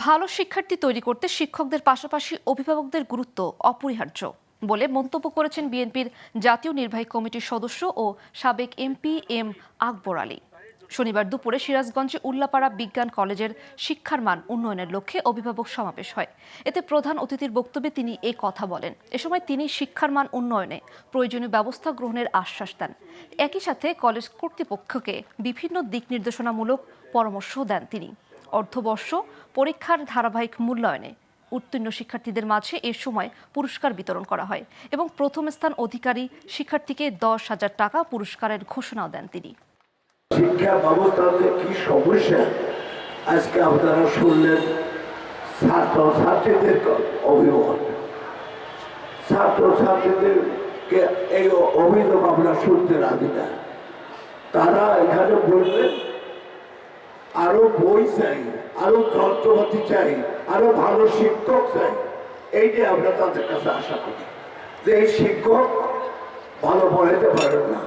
ভালো শিক্ষার্থী তৈরি করতে শিক্ষকদের পাশাপাশি অভিভাবকদের গুরুত্ব অপরিহার্য বলে মন্তব্য করেছেন বিএনপির জাতীয় নির্বাহী কমিটির সদস্য ও সাবেক এমপি এম আকবর আলী। শনিবার দুপুরে সিরাজগঞ্জে উল্লাপাড়া বিজ্ঞান কলেজের শিক্ষার মান উন্নয়নের লক্ষ্যে অভিভাবক সমাবেশ হয়। এতে প্রধান অতিথির বক্তব্যে তিনি এ কথা বলেন। এ সময় তিনি শিক্ষার মান উন্নয়নে প্রয়োজনীয় ব্যবস্থা গ্রহণের আশ্বাস দেন। একই সাথে কলেজ কর্তৃপক্ষকে বিভিন্ন দিক নির্দেশনামূলক পরামর্শ দেন তিনি। অর্থবর্ষ পরীক্ষার ধারাবাহিক মূল্যায়নে উত্তীর্ণ শিক্ষার্থীদের মাঝে এ সময় পুরস্কার বিতরণ করা হয় এবং প্রথম স্থান অধিকারী শিক্ষার্থীকে 10,000 টাকা পুরস্কারের ঘোষণাও দেন তিনি। শিক্ষা ব্যবস্থাতে কি সমস্যা আজকে আপনারা শুনলেন। ছাত্র ছাত্রীদের অভিযোগ, ছাত্র ছাত্রীদেরকে এই অভিযোগ আমরা শুনতে রাজি না। তারা এখানে বললেন আরো বই চাই, আরো যন্ত্রপাতি চাই, আরো ভালো শিক্ষক চাই। এই যে আমরা তাদের কাছে আশা করি যে এই শিক্ষক ভালো পড়াইতে পারেন না,